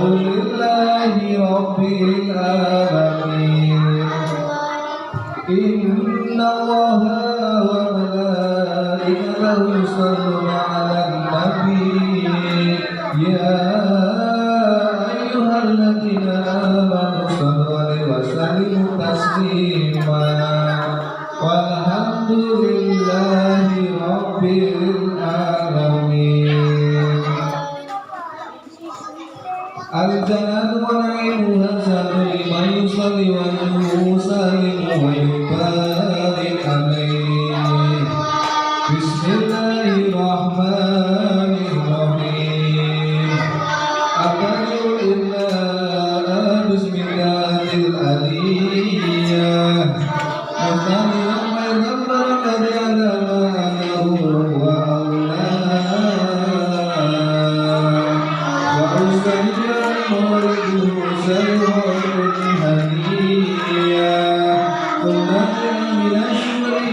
Alhamdulillahi Rabbil Alamin. Inna Allaha wa malaikatahu yusholluna 'alan nabi. Ya ayyuhalladzina amanu shallu 'alaihi wa sallimu taslima. Walhamdulillahi Rabbil Alamin. Al-jannatu wa na'imuha satu liman yusalli wa yusallimu wa yubarik alaihi. Bismillahirrahmanirrahim. Abadu illa bismillahil aliyah. Mustami ramai gambar kadi adama anahu wa Allah. Wa ustahiyah mawariduhu sayyidul hadiyah. Kullati minashuri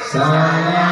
Salam